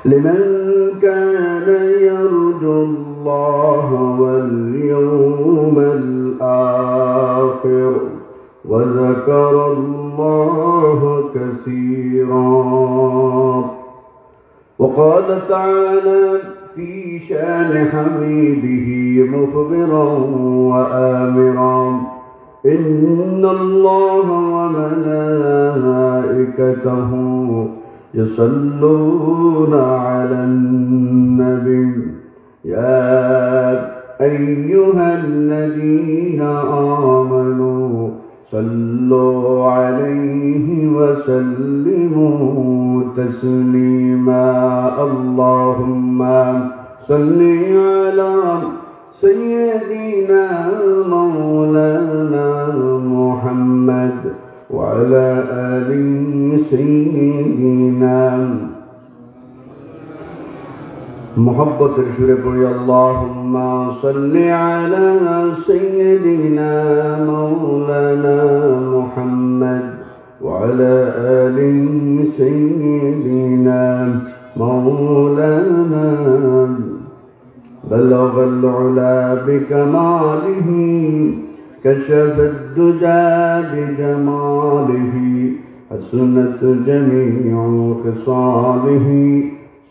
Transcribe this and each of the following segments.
لمن كان يرجو الله واليوم الآخر وذكر الله كثيرا. وقال تعالى في شان حبيبه مخبرا وآمرا إن الله وملائكته يصلون على النبي يا أيها الذين آمنوا صلوا عليه وسلموا تسليما. اللهم صل على سيدنا مولانا محمد وعلى آل سيدنا محبت رسول پڑھی اللهم صل على سيدنا مولانا محمد وعلى آل سيدنا مولانا بلغ العلا بكماله كشف الدجى بجماله حسنت جميع خصاله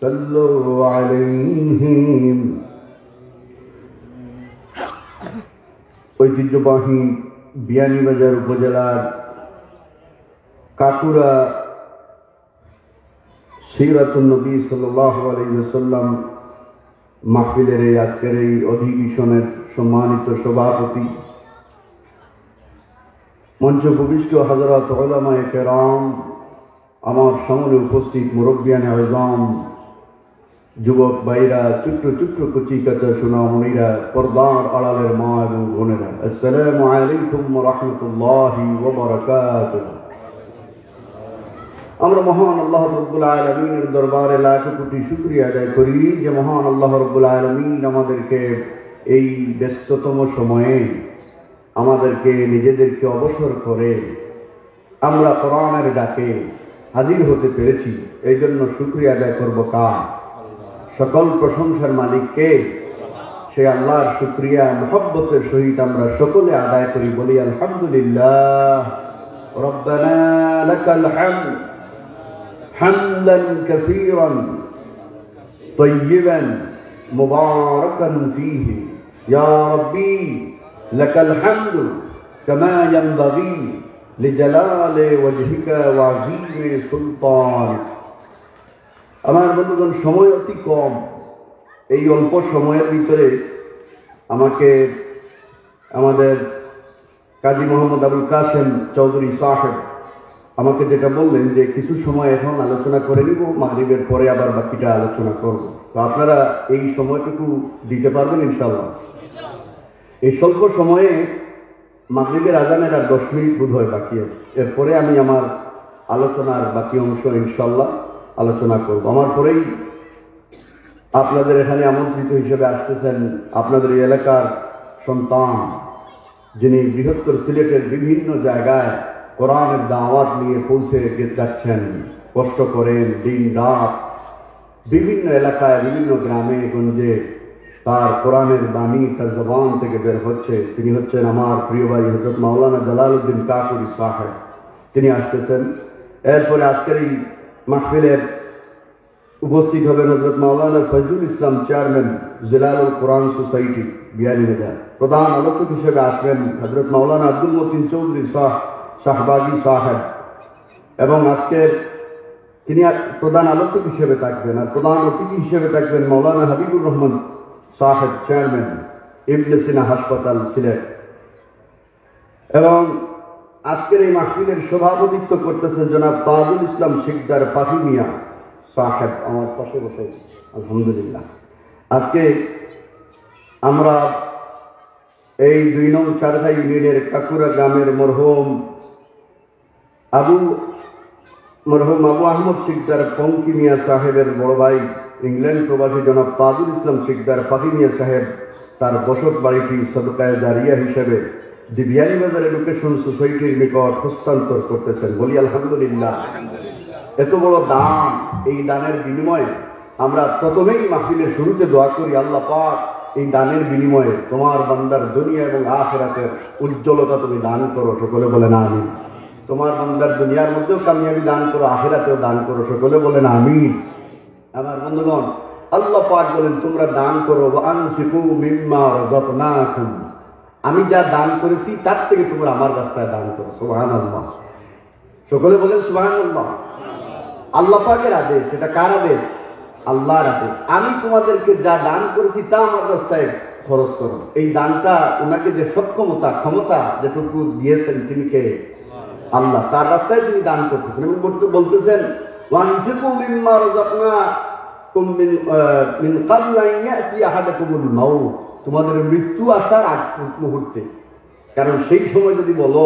صلوا عليه. ঐতিহ্যবাহী বিয়ানীবাজার উপজেলার কাকুরা সিরাতুন নবী সাল্লাল্লাহু আলাইহি ওয়াসাল্লাম মাহফিলের এই আজকের এই অধিবেশনের সম্মানিত সভাপতি, মঞ্চ উপবিষ্ট হযরত উলামায়ে কেরাম, আমার সামনে উপস্থিত মুরব্বিয়ানে আযম, যুবক ভাইরা, ছোট্ট ছোট্ট কচি কাঁচা সোনামণিরা, পর্দার আড়ালের মা এবং বোনেরা, আসসালামু আলাইকুম ওয়া রাহমাতুল্লাহি ওয়া বারাকাতুহু। আমরা মহান আল্লাহ রাব্বুল আলামিনের দরবারে লাখ কোটি শুকরিয়া আদায় করি যে মহান আল্লাহ রাব্বুল আলামিন আমাদেরকে এই ব্যস্ততম সময়ে আমাদেরকে নিজেদেরকে অবসর করে আমরা কোরআনের ডাকে হাজির হতে পেরেছি। এই জন্য শুকরিয়া আদায় করব কার? সকল প্রশংসার মালিক কে? সে আল্লাহর শুকরিয়া মুহাব্বতের সহিত আমরা সকলে আদায় করি, বলি আলহামদুলিল্লাহ। রব্বানা লাকাল হামদ হামদান কাসীরান তাইয়িবান মুবারাকান ফীহি ইয়া রাব্বি লাকাল হামদু কামা ইয়ানবাগী লিজালালি ওয়াজহিকা ওয়া আযীমি সুলতানিক। আমার বন্ধুগণ, সময় অতি কম। এই অল্প সময়ের ভিতরে আমাকে আমাদের কাজী মোহাম্মদ আবুল কাসেম চৌধুরী সাহেব আমাকে যেটা বললেন যে কিছু সময় এখন আলোচনা করে নিব, মাগরিবের পরে আবার বাকিটা আলোচনা করব। তো আপনারা এই সময়টুকু দিতে পারবেন ইনশাআল্লাহ? এই স্বল্প সময়ে মাগরিবের আজানের আর 10 মিনিট বোধ হয় বাকি আছে। এরপরে আমি আমার আলোচনার বাকি অংশ ইনশাআল্লাহ আলোচনা করব। আমার পরেই আপনাদের এখানে আমন্ত্রিত হিসেবে আসতেছেন আপনাদের এই এলাকার সন্তান, যিনি বৃহত্তর সিলেটের বিভিন্ন জায়গায় কোরআনের দাওয়াত নিয়ে পৌঁছে যাচ্ছেন, কষ্ট করেন দিন রাত, বিভিন্ন এলাকায় বিভিন্ন গ্রামে গঞ্জে তার কোরআনের বাণী তার জবান থেকে বের হচ্ছে। তিনি হচ্ছেন আমার প্রিয় ভাই হযরত মাওলানা জালালউদ্দিন কাকুরি সাহেব। তিনি আসতেছেন। এরপরে আজকের এই মাহফিলের উপস্থিত হবেন হযরত মাওলানা ফজলুল ইসলাম, চেয়ারম্যান জিলালুল কোরআন সোসাইটি বিয়ানীবাজার। প্রধান আলোচক হিসেবে আসবেন হযরত মাওলানা আব্দুল মতিন চৌধুরী শাহবাগী সাহেব, এবং আজকের তিনি প্রধান আলোচক হিসেবে থাকবেন। আর প্রধান অতিথি হিসেবে থাকবেন মাওলানা হাবিবুর রহমান সাহেব, চেয়ারম্যান ইবনে সিনা হাসপাতাল সিলেট। এবং আজকের এই মাহফিলের সভাপতিত্ব করতেছেন জনাব তাজুল ইসলাম শিকদার পাখি মিয়া সাহেব, আমার পাশে বসে আলহামদুলিল্লাহ। আজকে আমরা এই 2 নং চারঘা ইউনিয়নের কাকুরা গ্রামের মরহুম আবু আহমদ শিকদার পঙ্কি মিয়া সাহেবের বড় ভাই ইংল্যান্ড প্রবাসী জনাব তাজুল ইসলাম শিকদার পাখি মিয়া সাহেব তার বসত বাড়িটি সদকায়ে জারিয়া হিসেবে দি বিয়ানীবাজার এডুকেশন সোসাইটির নিকট হস্তান্তর করতেছেন, বলি আলহামদুলিল্লাহ। এত বড় দান, এই দানের বিনিময়ে আমরা প্রথমেই মাহফিলের শুরুতে দোয়া করি, আল্লাহ পাক এই দানের বিনিময়ে তোমার বান্দার দুনিয়া এবং আখিরাতের উজ্জ্বলতা তুমি দান করো। সকলে বলেন আমিন। তোমার বান্দার দুনিয়ার মধ্যেও কামিয়াবি দান করো, আখিরাতেও দান করো। সকলে বলেন আমিন। আমার বন্ধুগণ, আল্লাহ পাক বলেন তোমরা দান করো, আনফিকু মিম্মা রাযাকনাকুম, আমি যা দান করেছি তার থেকে তোমরা আমার রাস্তায় দান করো। সুবহানাল্লাহ। সকলে বলেন সুবহানাল্লাহ। আল্লাহ পাকের আদেশ। এটা কার আদেশ? আল্লাহর আদেশ। আমি তোমাদেরকে যা দান করেছি তা আমার রাস্তায় খরচ করো। এই দানটা ওনাকে যে ক্ষমতা যেটুকু দিয়েছেন তিনি কে? আল্লাহ। তার রাস্তায় তিনি দান করতেছেন এবং বলতেছেন ওয়ানফিকু মিম্মা রাযাকনাকুম মিন ক্বাবলি আন ইয়াতিয়া আহাদাকুমুল মাউত, তোমাদের মৃত্যু আসার আগ মুহূর্তে। কারণ সেই সময় যদি বলো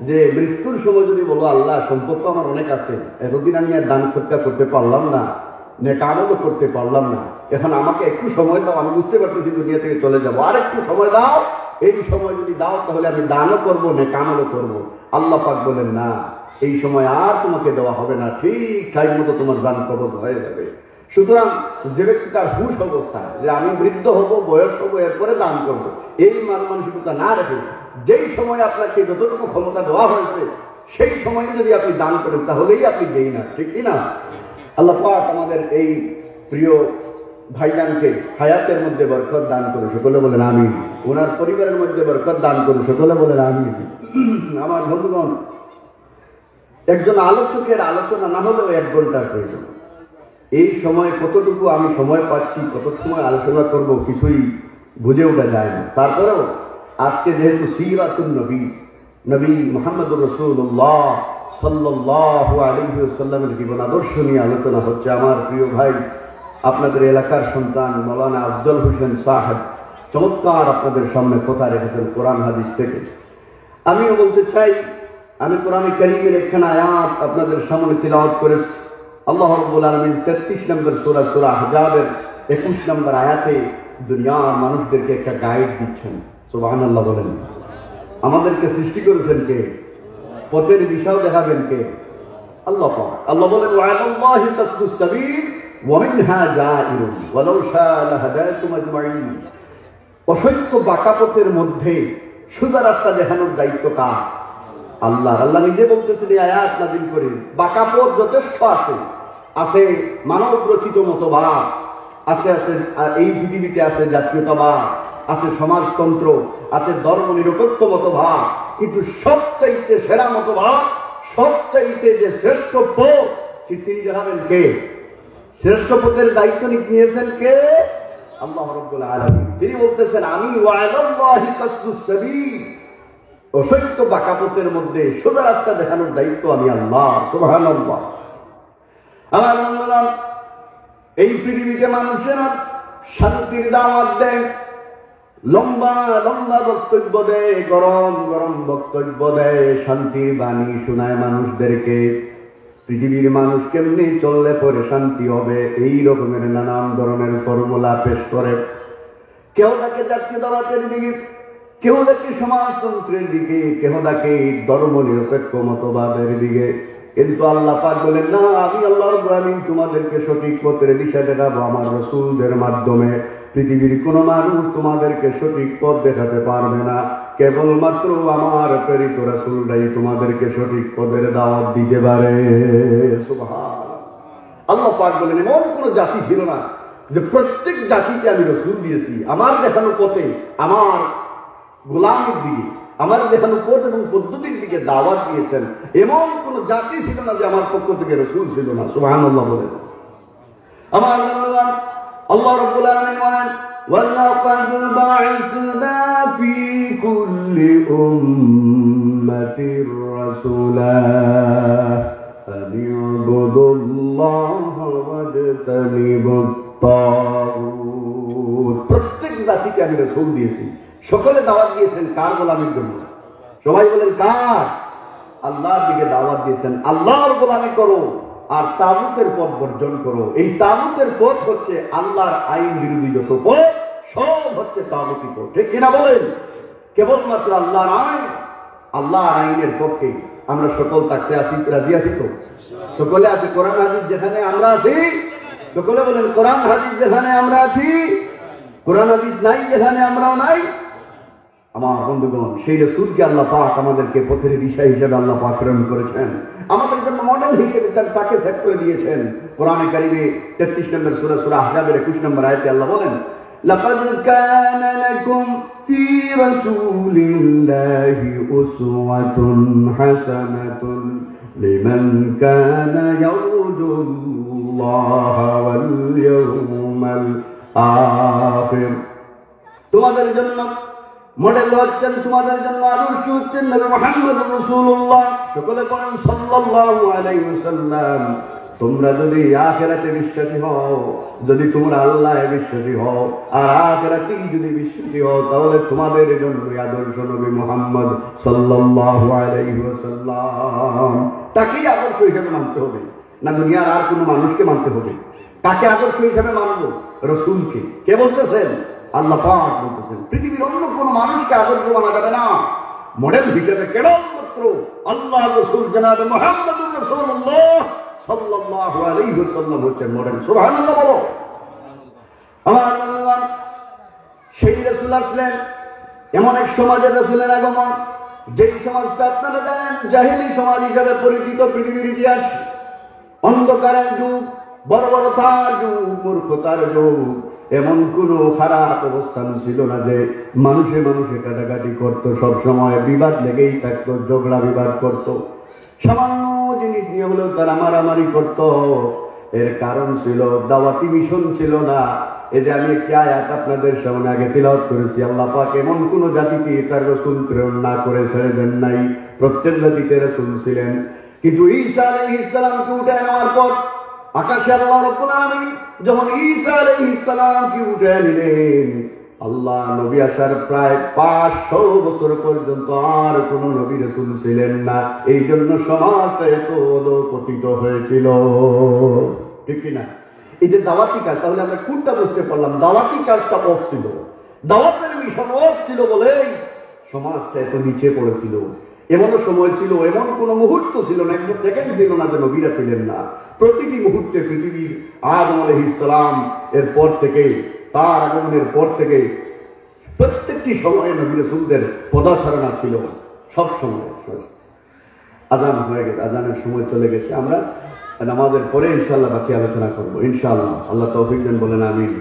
যে মৃত্যুর সময় যদি বলো আল্লাহ সম্পদ তো আমার অনেক আছে, এতদিন আমি আর দান সৎকা করতে পারলাম না, নেক আমলও করতে পারলাম না, এখন আমাকে একটু সময় দাও, আমি বুঝতে পারতেছি দুনিয়া থেকে চলে যাবো, আর একটু সময় দাও, এই সময় যদি দাও তাহলে আমি দানও করবো, নেক আমলও করবো। আল্লাহ পাক বলেন না, এই সময় আর তোমাকে দেওয়া হবে না, ঠিক টাইম মতো তোমার দান কবজ হয়ে যাবে। সুতরাং যে ব্যক্তি তার হুশ অবস্থায় যে আমি বৃদ্ধ হব, বয়স হবো, এরপরে দান করব, এই মানসিকতা না রেখে যেই সময় আপনাকে যতটুকু ক্ষমতা দেওয়া হয়েছে সেই সময় যদি আপনি দান করেন তাহলেই আপনি দেই না, ঠিক কি না? আল্লাহ পাক আমাদের এই প্রিয় ভাইজানকে হায়াতের মধ্যে বরকত দান করে। সকলে বলেন আমিন। ওনার পরিবারের মধ্যে বরকত দান করে। সকলে বলেন আমিন। আমার বন্ধুগণ, একজন আলোচকের আলোচনা না হলেও 1 ঘন্টার প্রয়োজন। এই সময় কতটুকু আমি সময় পাচ্ছি, কত সময় আলোচনা করব কিছুই বুঝে ওঠা যায় না। তারপরেও আজকে যেহেতু সিরাতুন নবী মুহাম্মদুর রাসূলুল্লাহ সাল্লাল্লাহু আলাইহি ওয়াসাল্লামের জীবন আদর্শ নিয়ে আলোচনা হচ্ছে, আমার প্রিয় ভাই আপনাদের এলাকার সন্তান মাওলানা আফজল হোসেন সাহেব চমৎকার আপনাদের সামনে কথা রেখেছেন কোরআন হাদিস থেকে। আমিও বলতে চাই, আমি কোরআনে কারীমের একখানা আয়াত আপনাদের সামনে তিলাওয়াত করেছি। আল্লাহ রাব্বুল আলামিন 33 নম্বর সূরা আহজাবের 21 নম্বর আয়াতে দুনিয়ার মানুষদেরকে একটা গাইড দিচ্ছেন। সুবহানাল্লাহ বলেন। আমাদেরকে সৃষ্টি করেছেন কে? পথের দিশাও দেখাবেন কে? আল্লাহ পাক। আল্লাহ বলেন ওয়ালাল্লাহি তাসলুস সাবিল ওয়া মিনহা জাইরুন ওয়ালাউ শাআ লাহাদাকুম আজমাইন। অসংখ্য বাঁকা পথের মধ্যে সোজা রাস্তা দেখানোর দায়িত্ব কার? আল্লাহ। আল্লাহ নিজে বলতেছেন এই আয়াত নাযিল করে, বাঁকা পথ যথেষ্ট আছে মানব রচিত মতবাদ আছে, এই পৃথিবীতে আছে জাতীয়তাবাদ, আছে সমাজতন্ত্র, আছে ধর্ম নিরপেক্ষ মতবাদ, কিন্তু সবচাইতে সেরা মতবাদ, সবচাইতে যে শ্রেষ্ঠ পথ তিনি দেখাবেন কে? শ্রেষ্ঠ পথের দায়িত্ব নিয়েছেন কে? আল্লাহ রাব্বুল আলামিন। তিনি বলতেছেন আমি ওয়ালাল্লাহি তাসলুস সাবিল, অসংখ্য বাঁকা পথের মধ্যে সোজা রাস্তা দেখানোর দায়িত্ব আমি আল্লাহ। সুবহানাল্লাহ। আমার বন্ধুগণ, এই পৃথিবীতে মানুষেরা শান্তির দাওয়াত দেয়, লম্বা লম্বা বক্তব্য দেয়, গরম গরম বক্তব্য দেয়, শান্তির বাণী শোনায় মানুষদেরকে। পৃথিবীর মানুষ কেমনি চললে পরে শান্তি হবে, এই রকমের নানান ধরনের ফর্মুলা পেশ করে। কেউ তাকে জাতীয়তাবাদের দিকে, কেউ দেখে সমাজতন্ত্রের দিকে, কেউ দেখে ধর্ম নিরপেক্ষ মতবাদের দিকে। কিন্তু আল্লাহ পাক বলেন না, আমি আল্লাহ রাব্বুল আলামিন তোমাদেরকে সঠিক পথের দিশা দেখাবো আমার রাসূলদের মাধ্যমে। পৃথিবীর কোন মানুষ তোমাদেরকে সঠিক পথ দেখাতে পারবে না, কেবলমাত্র আমার প্রেরিত রাসূলরাই তোমাদেরকে সঠিক পথের দাওয়াত দিতে পারে। সুবহানাল্লাহ। আল্লাহ পাক বলেন এমন কোন জাতি ছিল না যে প্রত্যেক জাতিকে আমি রাসূল দিয়েছি আমার দেখানো পথে, আমার গোলামের দিকে, আমার দেখানো পথ এবং পদ্ধতির দিকে দাওয়াত দিয়েছেন। এমন কোন জাতি ছিল না যে আমার পক্ষ থেকে রাসূল ছিল না। সুবহানাল্লাহ বলেন। আমার আল্লাহ রাব্বুল আলামিন বলেন ওয়ালাকাদ বা'আসনা ফি কুল্লি উম্মাতির রাসূলা ফালিউবুদুল্লাহা ওয়াজতানিবুত তাগুত। প্রত্যেক জাতিকে আমি রাসূল দিয়েছি, সকলে দাওয়াত দিয়েছেন কার গোলামির জন্য? সবাই বলেন কার? আল্লাহর দিকে দাওয়াত দিয়েছেন, আল্লাহর গোলামি করো আর তাগুতের পথ বর্জন করো। এই তাগুতের পথ হচ্ছে আল্লাহর আইন বিরোধী যত পথ সব হচ্ছে তাগুতি পথ, ঠিক কিনা বলেন? কেবলমাত্র আল্লাহর আইন, আল্লাহর আইনের পক্ষে আমরা সকল থাকতে আসি, রাজি আছি তো? সকলে আছে কোরআন হাদিস যেখানে আমরা আছি সকলে বলেন কোরআন হাদিস যেখানে আমরা আছি, কোরআন হাদিস নাই যেখানে আমরাও নাই। আমার বন্ধুগণ, সেই রাসূলকে আল্লাহ পাক আমাদেরকে পথের দিশা হিসেবে আল্লাহ পাক প্রেরণ করেছেন, আমাদের জন্য মডেল হিসেবে তাকে সেট করে দিয়েছেন। কোরআনে কারিমে 33 নম্বর সূরা সূরা আহজাবের 21 নম্বর আয়াতে আল্লাহ বলেন, লাকাদ কানা লাকুম ফি রাসূলিল্লাহি উসওয়াতুন হাসানাতুন লিমান কানা ইয়ারজুল্লাহা ওয়াল ইয়াউমাল আখির। তোমাদের জন্য মডেল হচ্ছেন, তোমাদের জন্য আদর্শ হচ্ছেন নবী মুহাম্মদ রাসূলুল্লাহ। সকলে বলেন সাল্লাল্লাহু আলাইহি ওয়াসাল্লাম। তোমরা যদি আখিরাতে বিশ্বাসী হও, যদি তোমরা আল্লাহে বিশ্বাসী হও আর আখিরাতে যদি বিশ্বাসী হও, তাহলে তোমাদের জন্য আদর্শ নবী মুহাম্মদ সাল্লাল্লাহু আলাইহি ওয়াসাল্লাম। তাকেই আদর্শ হিসেবে মানতে হবে, না দুনিয়ার আর কোনো মানুষকে মানতে হবে। কাকে আদর্শ হিসেবে মানবো? রাসূলকে। কে বলতেছেন? আল্লাহ পাক বলতেছেন। পৃথিবীর অন্য কোনো মানুষকে আদর্শ মানা যাবে না। মডেল হিসেবে কেবলমাত্র আল্লাহ রাসূল জনাবে মুহাম্মদুর রাসূলুল্লাহ সাল্লাল্লাহু আলাইহি ওয়াসাল্লাম হচ্ছেন মডেল। সুবহানাল্লাহ বলো। আমার বন্ধুগণ, সেই রাসূল আসলেন এমন এক সমাজে, রাসূলের আগমন, যেই সমাজটা আপনারা জানেন জাহেলি সমাজ হিসেবে পরিচিত। পৃথিবীর ইতিহাস অন্ধকারের যুগ, বর্বরতার যুগ, মূর্খতার যুগ। এমন কোন খারাপ অবস্থান ছিল না যে মানুষে মানুষে কাটাকাটি করত, সব সময় বিবাদ লেগেই থাকতো, ঝগড়া বিবাদ করত, সামান্য জিনিস নিয়ে হলেও তারা মারামারি করত। এর কারণ ছিল দাওয়াতি মিশন ছিল না। এই যে আমি একটি আয়াত আপনাদের সামনে আগে তিলাওয়াত করেছি, আল্লাহ পাক এমন কোন জাতিকে তার রাসূল প্রেরণ না করে ছেড়ে দেন নাই। প্রত্যেক জাতিতে রাসূল ছিলেন, কিন্তু ঈসা আলাইহিস সালামকে উঠে নেওয়ার পর আকাশে আল্লাহ রাব্বুল আলামিন যখন ঈসা আলাইহিস সালামকে উঠে নিলেন, আল্লাহ নবী আসার প্রায় 500 বছর পর্যন্ত আর কোন নবী রাসূল ছিলেন না। এই জন্য সমাজটা এত অধঃপতিত হয়েছিল, ঠিক কিনা? এই যে দাওয়াতি কাজ, তাহলে আমরা কোনটা বুঝতে পারলাম? দাওয়াতি কাজটা অফ ছিল, দাওয়াতের মিশন অফ ছিল বলেই সমাজটা এত নিচে পড়েছিল। এমনও সময় ছিল, এমন কোন মুহূর্ত ছিল না, একটা সেকেন্ড ছিল না যে নবীরা ছিলেন না। প্রতিটি মুহূর্তে পৃথিবীর আদম আলাইহিস সালাম এর পর থেকে, তার আগমনের পর থেকে প্রত্যেকটি সময়ে নবী রাসূলদের পদাচারণা ছিল, সব সময়। আজান হয়ে গেছে, আজানের সময় চলে গেছে। আমরা নামাজের পরে ইনশাআল্লাহ বাকি আলোচনা করবো ইনশাআল্লাহ। আল্লাহ তৌফিক দেন, বলেন আমিন।